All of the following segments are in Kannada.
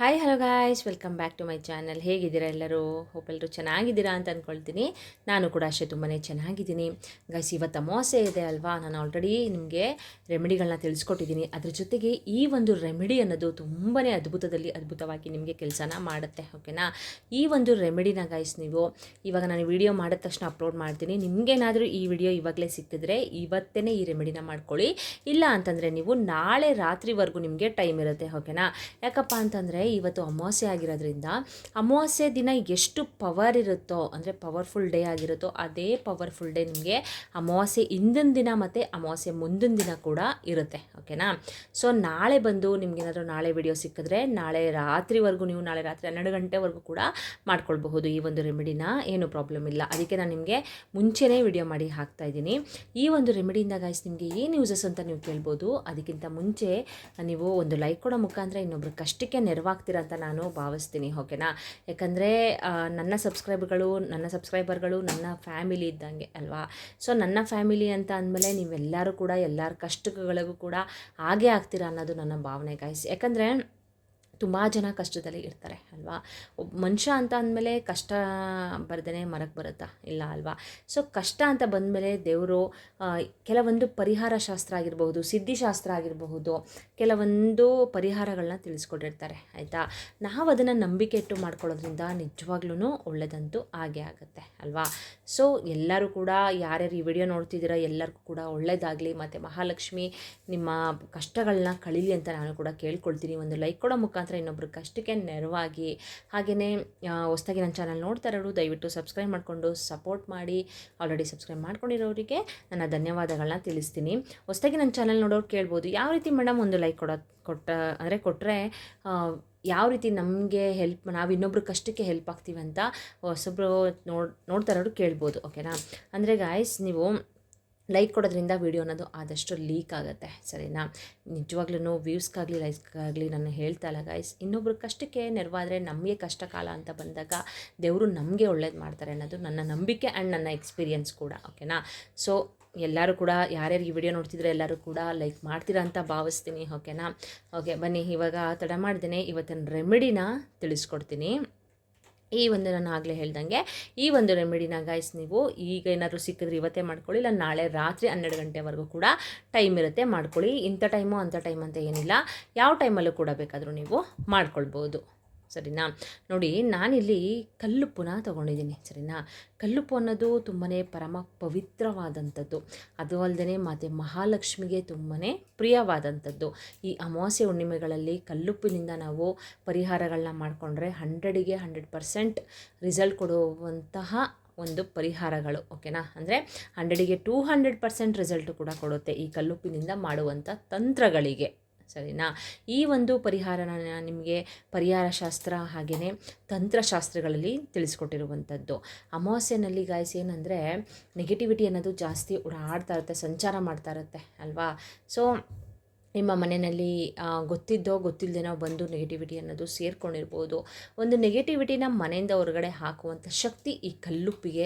Hi hello guys, welcome back to my channel. ಹೇಗಿದ್ದೀರಾ ಎಲ್ಲರೂ? ಹೋಪ್ ಎಲ್ಲರೂ ಚೆನ್ನಾಗಿದ್ದೀರಾ ಅಂತ ಅಂದ್ಕೊಳ್ತೀನಿ. ನಾನು ಕೂಡ ಅಷ್ಟೇ ತುಂಬಾ ಚೆನ್ನಾಗಿದ್ದೀನಿ. ಗೈಸ್, ಇವತ್ತು ಅಮಾವಾಸ್ಯೆ ಇದೆ ಅಲ್ವಾ? ನಾನು ಆಲ್ರೆಡಿ ನಿಮಗೆ ರೆಮಿಡಿಗಳನ್ನ ತಿಳಿಸ್ಕೊಟ್ಟಿದ್ದೀನಿ. ಅದ್ರ ಜೊತೆಗೆ ಈ ಒಂದು ರೆಮಿಡಿ ಅನ್ನೋದು ತುಂಬಾ ಅದ್ಭುತವಾಗಿ ನಿಮಗೆ ಕೆಲಸನ ಮಾಡುತ್ತೆ. ಓಕೆನಾ? ಈ ಒಂದು ರೆಮಿಡಿನ ಗೈಸ್ ನೀವು ಇವಾಗ ನಾನು ವಿಡಿಯೋ ಮಾಡಿದ ತಕ್ಷಣ ಅಪ್ಲೋಡ್ ಮಾಡ್ತೀನಿ. ನಿಮಗೇನಾದರೂ ಈ ವಿಡಿಯೋ ಇವಾಗಲೇ ಸಿಕ್ಕಿದ್ರೆ ಇವತ್ತೇ ಈ ರೆಮಿಡಿನ ಮಾಡ್ಕೊಳ್ಳಿ. ಇಲ್ಲ ಅಂತಂದರೆ ನೀವು ನಾಳೆ ರಾತ್ರಿವರೆಗೂ ನಿಮಗೆ ಟೈಮ್ ಇರುತ್ತೆ. ಓಕೆನಾ? ಯಾಕಪ್ಪ ಅಂತಂದರೆ ಇವತ್ತು ಅಮಾವಾಸ್ಯೆ ಆಗಿರೋದ್ರಿಂದ ಅಮಾವಾಸ್ಯೆ ದಿನ ಎಷ್ಟು ಪವರ್ ಇರುತ್ತೋ, ಅಂದರೆ ಪವರ್ಫುಲ್ ಡೇ ಆಗಿರುತ್ತೋ ಅದೇ ಪವರ್ಫುಲ್ ಡೇ ನಿಮಗೆ ಅಮಾವಾಸ್ಯೆ ಹಿಂದಿನ ದಿನ ಮತ್ತು ಅಮಾವಾಸ್ಯೆ ಮುಂದಿನ ದಿನ ಕೂಡ ಇರುತ್ತೆ. ಓಕೆನಾ? ಸೊ ನಾಳೆ ಬಂದು ನಿಮಗೇನಾದರೂ ನಾಳೆ ವಿಡಿಯೋ ಸಿಕ್ಕಿದ್ರೆ ನಾಳೆ ರಾತ್ರಿವರೆಗೂ, ನೀವು ನಾಳೆ ರಾತ್ರಿ 12 ಗಂಟೆವರೆಗೂ ಕೂಡ ಮಾಡ್ಕೊಳ್ಬಹುದು ಈ ಒಂದು ರೆಮಿಡಿನ. ಏನು ಪ್ರಾಬ್ಲಮ್ ಇಲ್ಲ. ಅದಕ್ಕೆ ನಾನು ನಿಮಗೆ ಮುಂಚೆನೇ ವಿಡಿಯೋ ಮಾಡಿ ಹಾಕ್ತಾ ಇದ್ದೀನಿ. ಈ ಒಂದು ರೆಮಿಡಿಯಿಂದ ಗೈಸ್ ನಿಮಗೆ ಏನು ಯೂಸಸ್ ಅಂತ ನೀವು ಕೇಳ್ಬೋದು. ಅದಕ್ಕಿಂತ ಮುಂಚೆ ನೀವು ಒಂದು ಲೈಕ್ ಕೊಡೋ ಮುಖಾಂತರ ಇನ್ನೊಬ್ರು ಕಷ್ಟಕ್ಕೆ ನೆರವಾಗ್ತೀರ ಅಂತ ನಾನು ಭಾವಿಸ್ತೀನಿ. ಓಕೆನಾ? ಯಾಕಂದರೆ ನನ್ನ ಸಬ್ಸ್ಕ್ರೈಬರ್ಗಳು ನನ್ನ ಫ್ಯಾಮಿಲಿ ಇದ್ದಂಗೆ ಅಲ್ವಾ? ಸೊ ನನ್ನ ಫ್ಯಾಮಿಲಿ ಅಂತ ಅಂದಮೇಲೆ ನೀವೆಲ್ಲರೂ ಕೂಡ ಎಲ್ಲರ ಕಷ್ಟಗಳಿಗೂ ಕೂಡ ಹಾಗೆ ಆಗ್ತೀರಾ ಅನ್ನೋದು ನನ್ನ ಭಾವನೆ ಗೈಸ್. ಯಾಕಂದರೆ ತುಂಬ ಜನ ಕಷ್ಟದಲ್ಲಿ ಇರ್ತಾರೆ ಅಲ್ವಾ? ಒಬ್ಬ ಮನುಷ್ಯ ಅಂತ ಅಂದಮೇಲೆ ಕಷ್ಟ ಬರ್ದೇ ಮರಕ್ಕೆ ಬರುತ್ತಾ? ಇಲ್ಲ ಅಲ್ವಾ? ಸೊ ಕಷ್ಟ ಅಂತ ಬಂದಮೇಲೆ ದೇವರು ಕೆಲವೊಂದು ಪರಿಹಾರ ಶಾಸ್ತ್ರ ಆಗಿರಬಹುದು, ಸಿದ್ಧಿಶಾಸ್ತ್ರ ಆಗಿರಬಹುದು, ಕೆಲವೊಂದು ಪರಿಹಾರಗಳನ್ನ ತಿಳಿಸ್ಕೊಟ್ಟಿರ್ತಾರೆ. ಆಯಿತಾ? ನಾವು ಅದನ್ನು ನಂಬಿಕೆ ಇಟ್ಟು ಮಾಡ್ಕೊಳ್ಳೋದ್ರಿಂದ ನಿಜವಾಗ್ಲೂ ಒಳ್ಳೆಯದಂತೂ ಹಾಗೆ ಆಗುತ್ತೆ ಅಲ್ವಾ? ಸೊ ಎಲ್ಲರೂ ಕೂಡ ಯಾರ್ಯಾರು ಈ ವಿಡಿಯೋ ನೋಡ್ತಿದ್ದೀರಾ ಎಲ್ಲರಿಗೂ ಕೂಡ ಒಳ್ಳೆಯದಾಗಲಿ, ಮತ್ತು ಮಹಾಲಕ್ಷ್ಮಿ ನಿಮ್ಮ ಕಷ್ಟಗಳನ್ನ ಕಳೀಲಿ ಅಂತ ನಾನು ಕೂಡ ಕೇಳ್ಕೊಳ್ತೀನಿ. ಒಂದು ಲೈಕ್ ಕೊಡೋ ಮುಖಾಂತರ ಇನ್ನೊಬ್ರು ಕಷ್ಟಕ್ಕೆ ನೆರವಾಗಿ, ಹಾಗೆಯೇ ಹೊಸದಾಗಿ ನನ್ನ ಚಾನಲ್ ನೋಡ್ತಾ ಇರೋರು ದಯವಿಟ್ಟು ಸಬ್ಸ್ಕ್ರೈಬ್ ಮಾಡಿಕೊಂಡು ಸಪೋರ್ಟ್ ಮಾಡಿ. ಆಲ್ರೆಡಿ ಸಬ್ಸ್ಕ್ರೈಬ್ ಮಾಡ್ಕೊಂಡಿರೋರಿಗೆ ನನ್ನ ಧನ್ಯವಾದಗಳನ್ನ ತಿಳಿಸ್ತೀನಿ. ಹೊಸದಾಗಿ ನನ್ನ ಚಾನಲ್ ನೋಡೋರು ಕೇಳ್ಬೋದು, ಯಾವ ರೀತಿ ಮೇಡಮ್ ಒಂದು ಲೈಕ್ ಕೊಟ್ಟರೆ ಯಾವ ರೀತಿ ನಮಗೆ ಹೆಲ್ಪ್, ನಾವು ಇನ್ನೊಬ್ರು ಕಷ್ಟಕ್ಕೆ ಹೆಲ್ಪ್ ಆಗ್ತೀವಿ ಅಂತ ಹೊಸಬ್ರು ನೋಡ್ತಾ ಇರೋರು ಕೇಳ್ಬೋದು. ಓಕೆನಾ? ಅಂದರೆ ಗಾಯ್ಸ್, ನೀವು ಲೈಕ್ ಕೊಡೋದ್ರಿಂದ ವೀಡಿಯೋ ಅನ್ನೋದು ಆದಷ್ಟು ಲೀಕ್ ಆಗುತ್ತೆ. ಸರಿನಾ? ನಿಜವಾಗ್ಲೂ ವ್ಯೂಸ್ಗಾಗಲಿ ಲೈಕ್ಸ್ಗಾಗಲಿ ನಾನು ಹೇಳ್ತಾ ಇಲ್ಲ ಗಾಯ್ಸ್. ಇನ್ನೊಬ್ರು ಕಷ್ಟಕ್ಕೆ ನೆರವಾದರೆ ನಮಗೆ ಕಷ್ಟ ಕಾಲ ಅಂತ ಬಂದಾಗ ದೇವರು ನಮಗೆ ಒಳ್ಳೇದು ಮಾಡ್ತಾರೆ ಅನ್ನೋದು ನನ್ನ ನಂಬಿಕೆ ಆ್ಯಂಡ್ ನನ್ನ ಎಕ್ಸ್ಪೀರಿಯನ್ಸ್ ಕೂಡ. ಓಕೆನಾ? ಸೊ ಎಲ್ಲರೂ ಕೂಡ ಯಾರ್ಯಾರು ಈ ವಿಡಿಯೋ ನೋಡ್ತಿದ್ರೆ ಎಲ್ಲರೂ ಕೂಡ ಲೈಕ್ ಮಾಡ್ತೀರಾ ಅಂತ ಭಾವಿಸ್ತೀನಿ. ಓಕೆನಾ? ಓಕೆ, ಬನ್ನಿ ಇವಾಗ ತಡ ಮಾಡ್ದೇನೆ ಇವತ್ತಿನ ರೆಮಿಡಿನ ತಿಳಿಸ್ಕೊಡ್ತೀನಿ. ಈ ಒಂದು ನಾನು ಆಗಲೇ ಹೇಳ್ದಂಗೆ ಈ ಒಂದು ರೆಮಿಡಿನ ಗೈಸ್ ನೀವು ಈಗ ಏನಾದರೂ ಸಿಕ್ಕಿದ್ರೆ ಇವತ್ತೇ ಮಾಡ್ಕೊಳ್ಳಿ, ಇಲ್ಲ ನಾಳೆ ರಾತ್ರಿ 12 ಗಂಟೆವರೆಗೂ ಕೂಡ ಟೈಮ್ ಇರುತ್ತೆ, ಮಾಡ್ಕೊಳ್ಳಿ. ಇಂಥ ಟೈಮು ಅಂಥ ಟೈಮ್ ಅಂತ ಏನಿಲ್ಲ, ಯಾವ ಟೈಮಲ್ಲೂ ಕೂಡ ಬೇಕಾದರೂ ನೀವು ಮಾಡ್ಕೊಳ್ಬೋದು. ಸರಿನಾ? ನೋಡಿ, ನಾನಿಲ್ಲಿ ಕಲ್ಲುಪ್ಪನ್ನ ತೊಗೊಂಡಿದ್ದೀನಿ. ಸರಿನಾ? ಕಲ್ಲುಪ್ಪು ಅನ್ನೋದು ತುಂಬಾ ಪರಮ ಪವಿತ್ರವಾದಂಥದ್ದು. ಅದು ಅಲ್ಲದೆ ಮತ್ತು ಮಹಾಲಕ್ಷ್ಮಿಗೆ ತುಂಬಾ ಪ್ರಿಯವಾದಂಥದ್ದು. ಈ ಅಮಾವಾಸ್ಯೆ ಹುಣ್ಣಿಮೆಗಳಲ್ಲಿ ಕಲ್ಲುಪ್ಪಿನಿಂದ ನಾವು ಪರಿಹಾರಗಳನ್ನ ಮಾಡಿಕೊಂಡ್ರೆ 100ಗೆ 100% ರಿಸಲ್ಟ್ ಕೊಡುವಂತಹ ಒಂದು ಪರಿಹಾರಗಳು. ಓಕೆನಾ? ಅಂದರೆ 100ಗೆ 200% ರಿಸಲ್ಟು ಕೂಡ ಕೊಡುತ್ತೆ ಈ ಕಲ್ಲುಪ್ಪಿನಿಂದ ಮಾಡುವಂಥ ತಂತ್ರಗಳಿಗೆ. ಸರಿನಾ? ಈ ಒಂದು ಪರಿಹಾರನ ನಿಮಗೆ ಪರಿಹಾರ ಶಾಸ್ತ್ರ ಹಾಗೆಯೇ ತಂತ್ರಶಾಸ್ತ್ರಗಳಲ್ಲಿ ತಿಳಿಸ್ಕೊಟ್ಟಿರುವಂಥದ್ದು. ಅಮಾವಾಸ್ಯೆನಲ್ಲಿ ಗಾಯ್ಸ್ ಏನಂದರೆ ನೆಗೆಟಿವಿಟಿ ಅನ್ನೋದು ಜಾಸ್ತಿ ಓಡಾಡ್ತಾ ಇರುತ್ತೆ, ಸಂಚಾರ ಮಾಡ್ತಾ ಇರುತ್ತೆ ಅಲ್ವಾ? ಸೊ ನಿಮ್ಮ ಮನೆಯಲ್ಲಿ ಗೊತ್ತಿದ್ದೋ ಗೊತ್ತಿಲ್ಲದೇನೋ ಬಂದು ನೆಗೆಟಿವಿಟಿ ಅನ್ನೋದು ಸೇರ್ಕೊಂಡಿರ್ಬೋದು. ಒಂದು ನೆಗೆಟಿವಿಟಿನ ಮನೆಯಿಂದ ಹೊರಗಡೆ ಹಾಕುವಂಥ ಶಕ್ತಿ ಈ ಕಲ್ಲುಪ್ಪಿಗೆ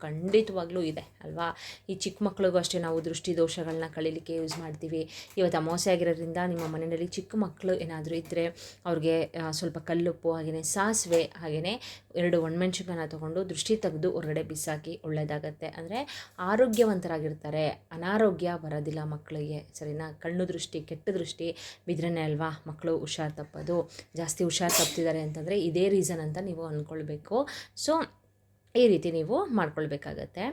ಖಂಡಿತವಾಗ್ಲೂ ಇದೆ ಅಲ್ವಾ? ಈ ಚಿಕ್ಕ ಮಕ್ಕಳಿಗೂ ಅಷ್ಟೇ ನಾವು ದೃಷ್ಟಿ ದೋಷಗಳನ್ನ ಕಳೀಲಿಕ್ಕೆ ಯೂಸ್ ಮಾಡ್ತೀವಿ. ಇವತ್ತು ಅಮಾವಾಸ್ಯೆ ಆಗಿರೋದ್ರಿಂದ ನಿಮ್ಮ ಮನೆಯಲ್ಲಿ ಚಿಕ್ಕ ಮಕ್ಕಳು ಏನಾದರೂ ಇದ್ದರೆ ಅವ್ರಿಗೆ ಸ್ವಲ್ಪ ಕಲ್ಲುಪ್ಪು ಹಾಗೆಯೇ ಸಾಸಿವೆ ಹಾಗೆಯೇ 2 ಒಣಮೆಣ್ಸಿನ್ಕಾಯಿನ ತೊಗೊಂಡು ದೃಷ್ಟಿ ತೆಗೆದು ಹೊರಗಡೆ ಬಿಸಾಕಿ ಒಳ್ಳೆಯದಾಗತ್ತೆ. ಅಂದರೆ ಆರೋಗ್ಯವಂತರಾಗಿರ್ತಾರೆ, ಅನಾರೋಗ್ಯ ಬರೋದಿಲ್ಲ ಮಕ್ಕಳಿಗೆ. ಸರಿನಾ? ಕಣ್ಣು ದೃಷ್ಟಿ, ಕೆಟ್ಟ ದೃಷ್ಟಿ ಬಿದ್ರೇ ಅಲ್ವಾ ಮಕ್ಕಳು ಹುಷಾರು ತಪ್ಪೋದು. ಜಾಸ್ತಿ ಹುಷಾರು ತಪ್ತಿದ್ದಾರೆ ಅಂತಂದರೆ ಇದೇ ರೀಸನ್ ಅಂತ ನೀವು ಅಂದ್ಕೊಳ್ಬೇಕು. ಸೊ ಈ ರೀತಿ ನೀವು ಮಾಡ್ಕೊಳ್ಬೇಕಾಗತ್ತೆ.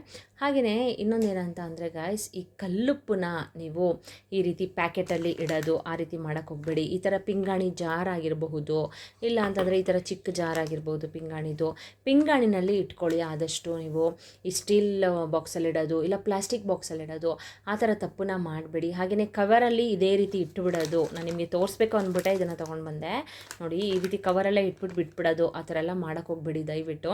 ಹಾಗೆಯೇ ಇನ್ನೊಂದೇನಂತ ಅಂದರೆ ಗಾಯ್ಸ್, ಈ ಕಲ್ಲುಪ್ಪನ್ನ ನೀವು ಈ ರೀತಿ ಪ್ಯಾಕೆಟಲ್ಲಿ ಇಡೋದು ಆ ರೀತಿ ಮಾಡೋಕ್ಕೆ ಹೋಗಬೇಡಿ. ಈ ಥರ ಪಿಂಗಾಣಿ ಜಾರ್ ಆಗಿರಬಹುದು, ಇಲ್ಲ ಅಂತಂದರೆ ಈ ಥರ ಚಿಕ್ಕ ಜಾರ್ ಆಗಿರ್ಬೋದು ಪಿಂಗಾಣಿನಲ್ಲಿ ಇಟ್ಕೊಳ್ಳಿ. ಆದಷ್ಟು ನೀವು ಈ ಸ್ಟೀಲ್ ಬಾಕ್ಸಲ್ಲಿ ಇಡೋದು ಇಲ್ಲ ಪ್ಲಾಸ್ಟಿಕ್ ಬಾಕ್ಸಲ್ಲಿ ಇಡೋದು ಆ ಥರ ತಪ್ಪನ್ನ ಮಾಡಬೇಡಿ. ಹಾಗೆಯೇ ಕವರಲ್ಲಿ ಇದೇ ರೀತಿ ಇಟ್ಟುಬಿಡೋದು. ನಾನು ನಿಮಗೆ ತೋರಿಸ್ಬೇಕು ಅಂದ್ಬಿಟ್ಟೆ ಇದನ್ನು ತೊಗೊಂಡು ಬಂದೆ. ನೋಡಿ, ಈ ರೀತಿ ಕವರಲ್ಲೇ ಬಿಟ್ಬಿಡೋದು. ಆ ಥರ ಎಲ್ಲ ಮಾಡೋಕ್ಕೆ ಹೋಗಬೇಡಿ ದಯವಿಟ್ಟು.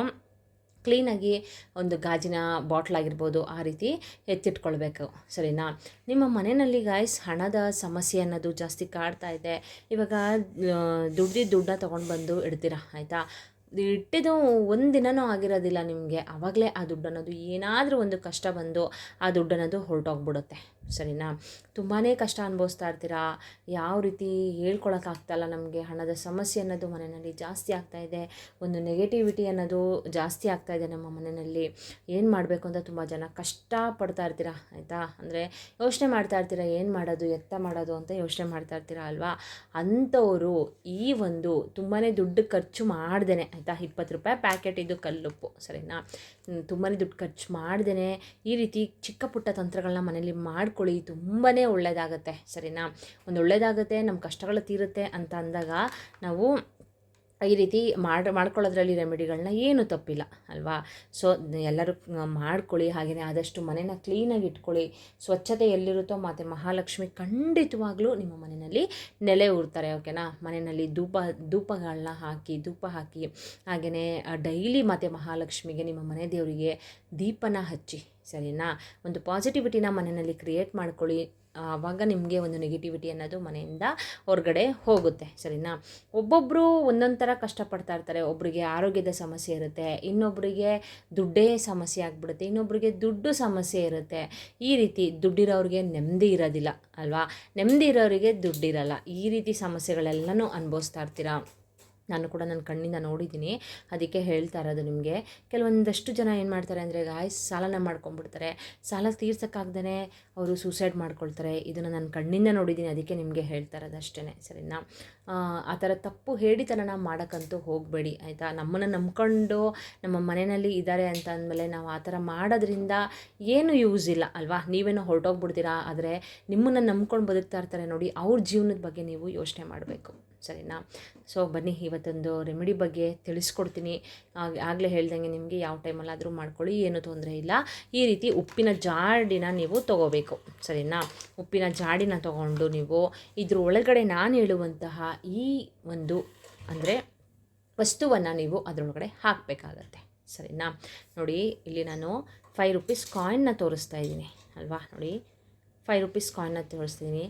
ಕ್ಲೀನಾಗಿ ಒಂದು ಗಾಜಿನ ಬಾಟ್ಲಾಗಿರ್ಬೋದು ಆ ರೀತಿ ಎತ್ತಿಟ್ಕೊಳ್ಬೇಕು. ಸರಿನಾ? ನಿಮ್ಮ ಮನೆಯಲ್ಲಿ ಗಾಯ್ಸ್ ಹಣದ ಸಮಸ್ಯೆ ಅನ್ನೋದು ಜಾಸ್ತಿ ಕಾಡ್ತಾ ಇದೆ. ಇವಾಗ ದುಡ್ಡನ್ನ ತೊಗೊಂಡು ಬಂದು ಇಡ್ತೀರಾ. ಆಯಿತಾ? ಇಟ್ಟಿದ್ದು ಒಂದು ದಿನವೂ ಆಗಿರೋದಿಲ್ಲ ನಿಮಗೆ. ಆವಾಗಲೇ ಆ ದುಡ್ಡು ಅನ್ನೋದು ಏನಾದರೂ ಒಂದು ಕಷ್ಟ ಬಂದು ಆ ದುಡ್ಡು ಅನ್ನೋದು ಹೊರಟೋಗ್ಬಿಡುತ್ತೆ. ಸರಿನಾ. ತುಂಬಾ ಕಷ್ಟ ಅನುಭವಿಸ್ತಾ ಇರ್ತೀರಾ, ಯಾವ ರೀತಿ ಹೇಳ್ಕೊಳಕ್ಕಾಗ್ತಾಯಿಲ್ಲ, ನಮಗೆ ಹಣದ ಸಮಸ್ಯೆ ಅನ್ನೋದು ಮನೆಯಲ್ಲಿ ಜಾಸ್ತಿ ಆಗ್ತಾಯಿದೆ, ಒಂದು ನೆಗೆಟಿವಿಟಿ ಅನ್ನೋದು ಜಾಸ್ತಿ ಆಗ್ತಾಯಿದೆ ನಮ್ಮ ಮನೆಯಲ್ಲಿ. ಏನು ಮಾಡಬೇಕು ಅಂತ ತುಂಬ ಜನ ಕಷ್ಟಪಡ್ತಾ ಇರ್ತೀರಾ ಆಯಿತಾ. ಅಂದರೆ ಯೋಚನೆ ಮಾಡ್ತಾ ಇರ್ತೀರಾ, ಏನು ಮಾಡೋದು ಎತ್ತ ಮಾಡೋದು ಅಂತ ಯೋಚನೆ ಮಾಡ್ತಾ ಇರ್ತೀರಾ ಅಲ್ವಾ. ಅಂಥವರು ಈ ಒಂದು ತುಂಬಾ ದುಡ್ಡು ಖರ್ಚು ಮಾಡ್ದೇ ಆಯಿತಾ, 20 ರೂಪಾಯಿ ಪ್ಯಾಕೆಟ್ ಇದು ಕಲ್ಲುಪ್ಪು ಸರಿನಾ, ತುಂಬಾ ದುಡ್ಡು ಖರ್ಚು ಮಾಡ್ದೇ ಈ ರೀತಿ ಚಿಕ್ಕ ಪುಟ್ಟ ತಂತ್ರಗಳನ್ನ ಮನೇಲಿ ಮಾಡ್ಕೊಳ್ಳಿ, ತುಂಬಾ ಒಳ್ಳೆಯದಾಗತ್ತೆ ಸರಿನಾ. ಒಂದು ಒಳ್ಳೆಯದಾಗುತ್ತೆ, ನಮ್ಮ ಕಷ್ಟಗಳು ತೀರುತ್ತೆ ಅಂತ ಅಂದಾಗ ನಾವು ಈ ರೀತಿ ಮಾಡ್ಕೊಳ್ಳೋದ್ರಲ್ಲಿ ರೆಮಿಡಿಗಳನ್ನ ಏನು ತಪ್ಪಿಲ್ಲ ಅಲ್ವಾ. ಸೊ ಎಲ್ಲರೂ ಮಾಡ್ಕೊಳ್ಳಿ, ಹಾಗೆಯೇ ಆದಷ್ಟು ಮನೇನ ಕ್ಲೀನಾಗಿ ಇಟ್ಕೊಳ್ಳಿ. ಸ್ವಚ್ಛತೆ ಎಲ್ಲಿರುತ್ತೋ ಮತ್ತು ಮಹಾಲಕ್ಷ್ಮಿ ಖಂಡಿತವಾಗ್ಲೂ ನಿಮ್ಮ ಮನೆಯಲ್ಲಿ ನೆಲೆ ಊರ್ತಾರೆ ಓಕೆನಾ. ಮನೆಯಲ್ಲಿ ಧೂಪ ಹಾಕಿ ಹಾಗೆಯೇ ಡೈಲಿ ಮತ್ತು ಮಹಾಲಕ್ಷ್ಮಿಗೆ ನಿಮ್ಮ ಮನೆ ದೇವರಿಗೆ ದೀಪನ ಹಚ್ಚಿ ಸರಿನಾ. ಒಂದು ಪಾಸಿಟಿವಿಟಿನ ಮನೆಯಲ್ಲಿ ಕ್ರಿಯೇಟ್ ಮಾಡ್ಕೊಳ್ಳಿ, ಆವಾಗ ನಿಮಗೆ ಒಂದು ನೆಗೆಟಿವಿಟಿ ಅನ್ನೋದು ಮನೆಯಿಂದ ಹೊರಗಡೆ ಹೋಗುತ್ತೆ ಸರಿನಾ. ಒಬ್ಬೊಬ್ಬರು ಒಂದೊಂದು ಥರ ಕಷ್ಟಪಡ್ತಾ ಇರ್ತಾರೆ. ಒಬ್ಬರಿಗೆ ಆರೋಗ್ಯದ ಸಮಸ್ಯೆ ಇರುತ್ತೆ, ಇನ್ನೊಬ್ಬರಿಗೆ ದುಡ್ಡೇ ಸಮಸ್ಯೆ ಆಗಿಬಿಡುತ್ತೆ, ಇನ್ನೊಬ್ಬರಿಗೆ ದುಡ್ಡು ಸಮಸ್ಯೆ ಇರುತ್ತೆ. ಈ ರೀತಿ ದುಡ್ಡಿರೋರಿಗೆ ನೆಮ್ಮದಿ ಇರೋದಿಲ್ಲ ಅಲ್ವಾ, ನೆಮ್ಮದಿ ಇರೋರಿಗೆ ದುಡ್ಡಿರಲ್ಲ. ಈ ರೀತಿ ಸಮಸ್ಯೆಗಳೆಲ್ಲನೂ ಅನುಭವಿಸ್ತಾ ಇರ್ತೀರಾ. ನಾನು ಕೂಡ ನನ್ನ ಕಣ್ಣಿಂದ ನೋಡಿದ್ದೀನಿ, ಅದಕ್ಕೆ ಹೇಳ್ತಾ ಇರೋದು ನಿಮಗೆ. ಕೆಲವೊಂದಷ್ಟು ಜನ ಏನು ಮಾಡ್ತಾರೆ ಅಂದರೆ ಸಾಲನ ಮಾಡ್ಕೊಂಡ್ಬಿಡ್ತಾರೆ, ಸಾಲ ತೀರ್ಸೋಕ್ಕಾಗ್ದೇ ಅವರು ಸೂಸೈಡ್ ಮಾಡ್ಕೊಳ್ತಾರೆ. ಇದನ್ನು ನಾನು ಕಣ್ಣಿಂದ ನೋಡಿದ್ದೀನಿ, ಅದಕ್ಕೆ ನಿಮಗೆ ಹೇಳ್ತಾ ಇರೋದು ಅಷ್ಟೇ ಸರಿನಾ. ಆ ಥರ ತಪ್ಪು ಹೇಳಿತನ ಮಾಡೋಕ್ಕಂತೂ ಹೋಗಬೇಡಿ ಆಯಿತಾ. ನಮ್ಮನ್ನು ನಂಬ್ಕೊಂಡು ನಮ್ಮ ಮನೆಯಲ್ಲಿ ಇದ್ದಾರೆ ಅಂತ ಅಂದಮೇಲೆ ನಾವು ಆ ಥರ ಮಾಡೋದ್ರಿಂದ ಏನು ಯೂಸ್ ಇಲ್ಲ ಅಲ್ವಾ. ನೀವೇನೋ ಹೊರಟೋಗ್ಬಿಡ್ತೀರಾ, ಆದರೆ ನಿಮ್ಮನ್ನು ನಂಬ್ಕೊಂಡು ಬದುಕ್ತಾ ಇರ್ತಾರೆ ನೋಡಿ, ಅವ್ರ ಜೀವನದ ಬಗ್ಗೆ ನೀವು ಯೋಚನೆ ಮಾಡಬೇಕು ಸರಿನಾ. ಸೊ ಬನ್ನಿ ಇವತ್ತೊಂದು ರೆಮಿಡಿ ಬಗ್ಗೆ ತಿಳಿಸ್ಕೊಡ್ತೀನಿ. ಆಗಲೇ ಹೇಳ್ದಂಗೆ ನಿಮಗೆ ಯಾವ ಟೈಮಲ್ಲಾದರೂ ಮಾಡ್ಕೊಳ್ಳಿ, ಏನೂ ತೊಂದರೆ ಇಲ್ಲ. ಈ ರೀತಿ ಉಪ್ಪಿನ ಜಾಡಿನ ನೀವು ತೊಗೋಬೇಕು ಸರಿನಾ. ಉಪ್ಪಿನ ಜಾಡಿನ ತೊಗೊಂಡು ನೀವು ಇದ್ರ ಒಳಗಡೆ ನಾನು ಹೇಳುವಂತಹ ಈ ಒಂದು ಅಂದರೆ ವಸ್ತುವನ್ನು ನೀವು ಅದರೊಳಗಡೆ ಹಾಕಬೇಕಾಗತ್ತೆ ಸರಿನಾ. ನೋಡಿ ಇಲ್ಲಿ ನಾನು 5 ರೂಪೀಸ್ ಕಾಯಿನ್ನ ತೋರಿಸ್ತಾ ಇದ್ದೀನಿ ಅಲ್ವಾ. ನೋಡಿ 5 ರೂಪೀಸ್ ಕಾಯಿನ್ನ ತೋರಿಸ್ತೀನಿ.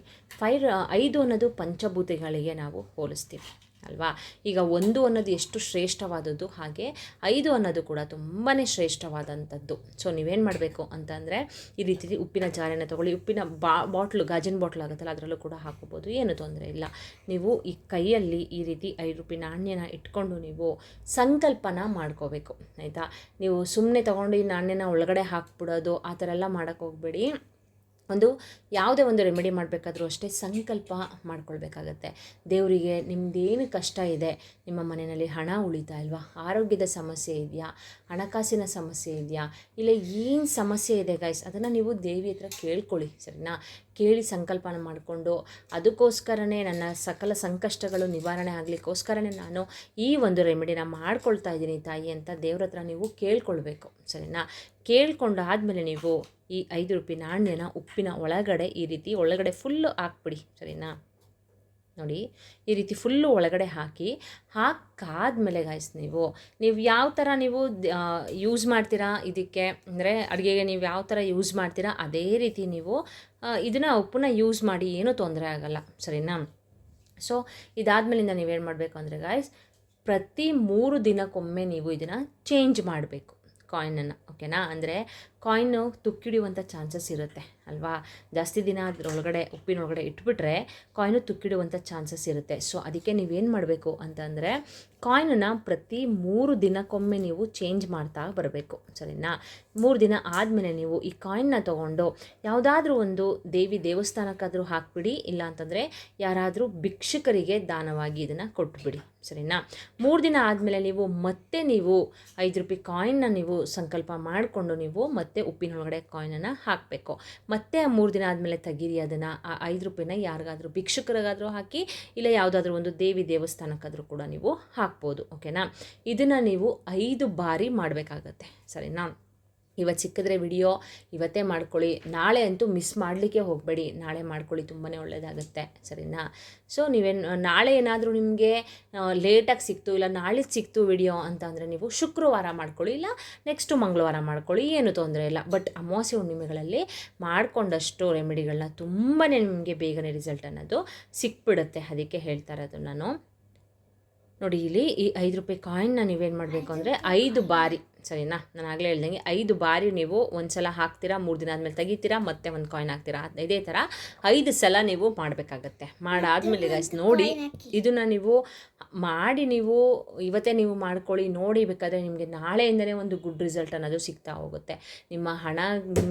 5 ಅನ್ನೋದು ಪಂಚಭೂತಗಳಿಗೆ ನಾವು ಹೋಲಿಸ್ತೀವಿ ಅಲ್ವಾ. ಈಗ 1 ಅನ್ನೋದು ಎಷ್ಟು ಶ್ರೇಷ್ಠವಾದದ್ದು, ಹಾಗೆ 5 ಅನ್ನೋದು ಕೂಡ ತುಂಬಾ ಶ್ರೇಷ್ಠವಾದಂಥದ್ದು. ಸೊ ನೀವೇನು ಮಾಡಬೇಕು ಅಂತಂದರೆ ಈ ರೀತಿ ಉಪ್ಪಿನ ಜಾರಿನ ತೊಗೊಳ್ಳಿ. ಉಪ್ಪಿನ ಬಾಟ್ಲು, ಗಾಜಿನ ಬಾಟ್ಲು ಆಗುತ್ತಲ್ಲ, ಅದರಲ್ಲೂ ಕೂಡ ಹಾಕೋಬೋದು, ಏನು ತೊಂದರೆ ಇಲ್ಲ. ನೀವು ಈ ಕೈಯಲ್ಲಿ ಈ ರೀತಿ 5 ರೂಪಾಯಿ ನಾಣ್ಯನ ಇಟ್ಕೊಂಡು ನೀವು ಸಂಕಲ್ಪನ ಮಾಡ್ಕೋಬೇಕು ಆಯಿತಾ. ನೀವು ಸುಮ್ಮನೆ ತೊಗೊಂಡು ಈ ನಾಣ್ಯನ ಒಳಗಡೆ ಹಾಕ್ಬಿಡೋದು ಆ ಥರ ಎಲ್ಲ ಮಾಡೋಕ್ಕೆ ಹೋಗಬೇಡಿ. ಒಂದು ಯಾವುದೇ ಒಂದು ರೆಮಿಡಿ ಮಾಡಬೇಕಾದ್ರೂ ಅಷ್ಟೇ ಸಂಕಲ್ಪ ಮಾಡ್ಕೊಳ್ಬೇಕಾಗತ್ತೆ. ದೇವರಿಗೆ ನಿಮ್ಮದೇನು ಕಷ್ಟ ಇದೆ, ನಿಮ್ಮ ಮನೆಯಲ್ಲಿ ಹಣ ಉಳಿತಾ ಇಲ್ವಾ, ಆರೋಗ್ಯದ ಸಮಸ್ಯೆ ಇದೆಯಾ, ಹಣಕಾಸಿನ ಸಮಸ್ಯೆ ಇದೆಯಾ, ಇಲ್ಲ ಏನು ಸಮಸ್ಯೆ ಇದೆ ಗೈಸ್, ಅದನ್ನು ನೀವು ದೇವಿ ಹತ್ರ ಕೇಳ್ಕೊಳ್ಳಿ ಸರಿನಾ. ಕೇಳಿ ಸಂಕಲ್ಪನ ಮಾಡಿಕೊಂಡು ಅದಕ್ಕೋಸ್ಕರನೇ ನನ್ನ ಸಕಲ ಸಂಕಷ್ಟಗಳು ನಿವಾರಣೆ ಆಗಲಿಕ್ಕೋಸ್ಕರನೇ ನಾನು ಈ ಒಂದು ರೆಮಿಡಿನ ಮಾಡ್ಕೊಳ್ತಾ ಇದ್ದೀನಿ ತಾಯಿ ಅಂತ ದೇವ್ರ ಹತ್ರ ನೀವು ಕೇಳ್ಕೊಳ್ಬೇಕು ಸರಿನಾ. ಕೇಳ್ಕೊಂಡು ಆದಮೇಲೆ ನೀವು ಈ 5 ರೂಪಾಯಿ ನಾಣ್ಯನ ಉಪ್ಪಿನ ಒಳಗಡೆ ಈ ರೀತಿ ಒಳಗಡೆ ಫುಲ್ಲು ಹಾಕ್ಬಿಡಿ ಸರಿನಾ. ನೋಡಿ ಈ ರೀತಿ ಫುಲ್ಲು ಒಳಗಡೆ ಹಾಕಾದ್ಮೇಲೆ ಗಾಯ್ಸ್ ನೀವು ಯಾವ ಥರ ನೀವು ಯೂಸ್ ಮಾಡ್ತೀರಾ ಇದಕ್ಕೆ, ಅಂದರೆ ಅಡುಗೆಗೆ ನೀವು ಯಾವ ಥರ ಯೂಸ್ ಮಾಡ್ತೀರಾ ಅದೇ ರೀತಿ ನೀವು ಇದನ್ನು ಉಪ್ಪನ್ನ ಯೂಸ್ ಮಾಡಿ, ಏನೂ ತೊಂದರೆ ಆಗೋಲ್ಲ ಸರಿನಾ. ಸೊ ಇದಾದಮೇಲಿಂದ ನೀವೇನು ಮಾಡಬೇಕು ಅಂದರೆ ಗಾಯ್ಸ್, ಪ್ರತಿ 3 ದಿನಕ್ಕೊಮ್ಮೆ ನೀವು ಇದನ್ನು ಚೇಂಜ್ ಮಾಡಬೇಕು ಕಾಯಿನನ್ನು ಓಕೆನಾ. ಅಂದರೆ ಕಾಯಿನು ತುಕ್ಕಿಡುವಂಥ ಚಾನ್ಸಸ್ ಇರುತ್ತೆ ಅಲ್ವಾ. ಜಾಸ್ತಿ ದಿನ ಅದರೊಳಗಡೆ ಉಪ್ಪಿನೊಳಗಡೆ ಇಟ್ಬಿಟ್ರೆ ಕಾಯಿನು ತುಕ್ಕಿಡುವಂಥ ಚಾನ್ಸಸ್ ಇರುತ್ತೆ. ಸೊ ಅದಕ್ಕೆ ನೀವೇನು ಮಾಡಬೇಕು ಅಂತಂದರೆ ಕಾಯಿನನ್ನು ಪ್ರತಿ 3 ದಿನಕ್ಕೊಮ್ಮೆ ನೀವು ಚೇಂಜ್ ಮಾಡ್ತಾ ಬರಬೇಕು ಸರಿನಾ. 3 ದಿನ ಆದಮೇಲೆ ನೀವು ಈ ಕಾಯಿನ್ನ ತೊಗೊಂಡು ಯಾವುದಾದ್ರೂ ಒಂದು ದೇವಸ್ಥಾನಕ್ಕಾದರೂ ಹಾಕ್ಬಿಡಿ, ಇಲ್ಲ ಅಂತಂದರೆ ಯಾರಾದರೂ ಭಿಕ್ಷುಕರಿಗೆ ದಾನವಾಗಿ ಇದನ್ನು ಕೊಟ್ಬಿಡಿ ಸರಿನಾ. 3 ದಿನ ಆದಮೇಲೆ ನೀವು 5 ರೂಪಾಯಿ ಕಾಯಿನ್ನ ನೀವು ಸಂಕಲ್ಪ ಮಾಡಿಕೊಂಡು ನೀವು ಮತ್ತೆ ಉಪ್ಪಿನೊಳಗಡೆ ಕಾಯಿನನ್ನು ಹಾಕಬೇಕು. ಮತ್ತೆ 3 ದಿನ ಆದಮೇಲೆ ತೆಗೀರಿ ಅದನ್ನು, ಆ 5 ರೂಪಾಯಿನ ಯಾರಿಗಾದರೂ ಭಿಕ್ಷುಕರಿಗಾದರೂ ಹಾಕಿ, ಇಲ್ಲ ಯಾವುದಾದ್ರೂ ಒಂದು ದೇವಸ್ಥಾನಕ್ಕಾದರೂ ಕೂಡ ನೀವು ಹಾಕ್ಬೋದು ಓಕೆನಾ. ಇದನ್ನು ನೀವು 5 ಬಾರಿ ಮಾಡಬೇಕಾಗತ್ತೆ ಸರಿನಾ. ಇವತ್ತು ಸಿಕ್ಕಿದ್ರೆ ವಿಡಿಯೋ ಇವತ್ತೇ ಮಾಡ್ಕೊಳ್ಳಿ, ನಾಳೆ ಅಂತೂ ಮಿಸ್ ಮಾಡಲಿಕ್ಕೆ ಹೋಗಬೇಡಿ, ನಾಳೆ ಮಾಡ್ಕೊಳ್ಳಿ, ತುಂಬಾ ಒಳ್ಳೆಯದಾಗುತ್ತೆ ಸರಿನಾ. ಸೊ ನಾಳೆ ಏನಾದರೂ ನಿಮಗೆ ಲೇಟಾಗಿ ಸಿಕ್ತು, ಇಲ್ಲ ನಾಳೆ ಸಿಕ್ತು ವಿಡಿಯೋ ಅಂತ ಅಂದರೆ ನೀವು ಶುಕ್ರವಾರ ಮಾಡ್ಕೊಳ್ಳಿ, ಇಲ್ಲ ನೆಕ್ಸ್ಟು ಮಂಗಳವಾರ ಮಾಡ್ಕೊಳ್ಳಿ, ಏನು ತೊಂದರೆ ಇಲ್ಲ. ಬಟ್ ಅಮಾವಾಸ್ಯೆ ಹುಣ್ಣಿಮೆಗಳಲ್ಲಿ ಮಾಡಿಕೊಂಡಷ್ಟು ರೆಮಿಡಿಗಳನ್ನ ತುಂಬಾ ನಿಮಗೆ ಬೇಗನೆ ರಿಸಲ್ಟ್ ಅನ್ನೋದು ಸಿಕ್ಬಿಡುತ್ತೆ. ಅದಕ್ಕೆ ಹೇಳ್ತಾ ಇರೋದು ನಾನು. ನೋಡಿ ಇಲ್ಲಿ ಈ 5 ರೂಪಾಯಿ ಕಾಯಿನ್ನ ನೀವೇನು ಮಾಡಬೇಕು ಅಂದರೆ 5 ಬಾರಿ ಸರಿನಾ. ನಾನು ಆಗಲೇ ಹೇಳ್ದಂಗೆ 5 ಬಾರಿ ನೀವು ಒಂದು ಸಲ ಹಾಕ್ತೀರಾ, 3 ದಿನ ಆದಮೇಲೆ ತೆಗಿತೀರಾ, ಮತ್ತೆ ಒಂದು ಕಾಯಿನ್ ಹಾಕ್ತೀರಾ. ಇದೇ ಥರ 5 ಸಲ ನೀವು ಮಾಡಬೇಕಾಗತ್ತೆ. ಮಾಡಾದಮೇಲೆ ಗೈಸ್ ನೋಡಿ, ಇದನ್ನು ನೀವು ಮಾಡಿ ನೀವು ಇವತ್ತೇ ನೀವು ಮಾಡ್ಕೊಳ್ಳಿ. ನೋಡಿ, ಬೇಕಾದರೆ ನಿಮಗೆ ನಾಳೆಯಿಂದಲೇ ಒಂದು ಗುಡ್ ರಿಸಲ್ಟ್ ಅನ್ನೋದು ಸಿಗ್ತಾ ಹೋಗುತ್ತೆ. ನಿಮ್ಮ ಹಣ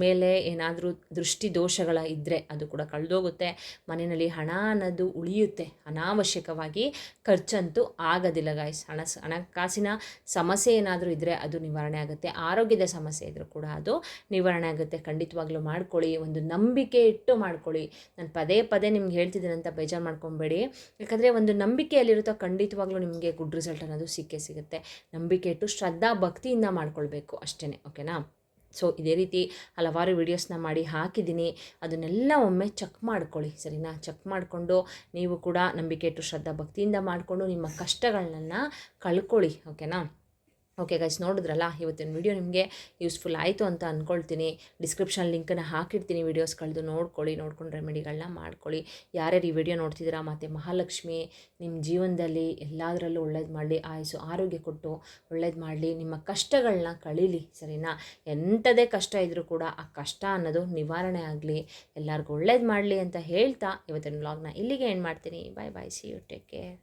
ಮೇಲೆ ಏನಾದರೂ ದೃಷ್ಟಿ ದೋಷಗಳ ಇದ್ದರೆ ಅದು ಕೂಡ ಕಳೆದೋಗುತ್ತೆ. ಮನೆಯಲ್ಲಿ ಹಣ ಅನ್ನೋದು ಉಳಿಯುತ್ತೆ. ಅನಾವಶ್ಯಕವಾಗಿ ಖರ್ಚಂತೂ ಆಗೋದಿಲ್ಲ ಗೈಸ್. ಹಣಕಾಸಿನ ಸಮಸ್ಯೆ ಏನಾದರೂ ಇದ್ದರೆ ಅದು ನಿವಾರಣೆ ಆಗುತ್ತೆ. ಆರೋಗ್ಯದ ಸಮಸ್ಯೆ ಇದ್ದರೂ ಕೂಡ ಅದು ನಿವಾರಣೆ ಆಗುತ್ತೆ. ಖಂಡಿತವಾಗ್ಲೂ ಮಾಡ್ಕೊಳ್ಳಿ, ಒಂದು ನಂಬಿಕೆ ಇಟ್ಟು ಮಾಡ್ಕೊಳ್ಳಿ. ನಾನು ಪದೇ ಪದೇ ನಿಮ್ಗೆ ಹೇಳ್ತಿದ್ದೀನಿ ಅಂತ ಬೇಜಾರು ಮಾಡ್ಕೊಬೇಡಿ. ಯಾಕಂದರೆ ಒಂದು ನಂಬಿಕೆಯಲ್ಲಿರುತ್ತೋ ಖಂಡಿತವಾಗ್ಲೂ ನಿಮಗೆ ಗುಡ್ ರಿಸಲ್ಟ್ ಅನ್ನೋದು ಸಿಕ್ಕೇ ಸಿಗುತ್ತೆ. ನಂಬಿಕೆ ಇಟ್ಟು ಶ್ರದ್ಧಾ ಭಕ್ತಿಯಿಂದ ಮಾಡ್ಕೊಳ್ಬೇಕು ಅಷ್ಟೇ, ಓಕೆನಾ. ಸೊ ಇದೇ ರೀತಿ ಹಲವಾರು ವೀಡಿಯೋಸ್ನ ಮಾಡಿ ಹಾಕಿದ್ದೀನಿ. ಅದನ್ನೆಲ್ಲ ಒಮ್ಮೆ ಚೆಕ್ ಮಾಡ್ಕೊಳ್ಳಿ, ಸರಿನಾ. ಚೆಕ್ ಮಾಡಿಕೊಂಡು ನೀವು ಕೂಡ ನಂಬಿಕೆ ಇಟ್ಟು ಶ್ರದ್ಧಾ ಭಕ್ತಿಯಿಂದ ಮಾಡಿಕೊಂಡು ನಿಮ್ಮ ಕಷ್ಟಗಳನ್ನ ಕಳ್ಕೊಳ್ಳಿ, ಓಕೆನಾ. ಓಕೆ ಗೈಸ್, ನೋಡಿದ್ರಲ್ಲ, ಇವತ್ತಿನ ವಿಡಿಯೋ ನಿಮಗೆ ಯೂಸ್ಫುಲ್ ಆಯಿತು ಅಂತ ಅಂದ್ಕೊಳ್ತೀನಿ. ಡಿಸ್ಕ್ರಿಪ್ಷನ್ ಲಿಂಕನ್ನು ಹಾಕಿರ್ತೀನಿ, ವೀಡಿಯೋಸ್ಗಳದ್ದು ನೋಡ್ಕೊಂಡು ರೆಮಿಡಿಗಳನ್ನ ಮಾಡ್ಕೊಳ್ಳಿ. ಯಾರ್ಯಾರು ಈ ವಿಡಿಯೋ ನೋಡ್ತಿದ್ದೀರಾ, ಮತ್ತು ಮಹಾಲಕ್ಷ್ಮಿ ನಿಮ್ಮ ಜೀವನದಲ್ಲಿ ಎಲ್ಲದರಲ್ಲೂ ಒಳ್ಳೇದು ಮಾಡಲಿ, ಆಯುಸ್ಸು ಆರೋಗ್ಯ ಕೊಟ್ಟು ಒಳ್ಳೇದು ಮಾಡಲಿ, ನಿಮ್ಮ ಕಷ್ಟಗಳನ್ನ ಕಳೀಲಿ, ಸರಿನಾ. ಎಂಥದೇ ಕಷ್ಟ ಇದ್ದರೂ ಕೂಡ ಆ ಕಷ್ಟ ಅನ್ನೋದು ನಿವಾರಣೆ ಆಗಲಿ, ಎಲ್ಲರಿಗೂ ಒಳ್ಳೇದು ಮಾಡಲಿ ಅಂತ ಹೇಳ್ತಾ ಇವತ್ತಿನ ವ್ಲಾಗ್ನ ಇಲ್ಲಿಗೆ ಎಂಡ್ ಮಾಡ್ತೀನಿ. ಬಾಯ್ ಬಾಯ್, ಸಿ ಯು, ಟೇಕ್ ಕೇರ್.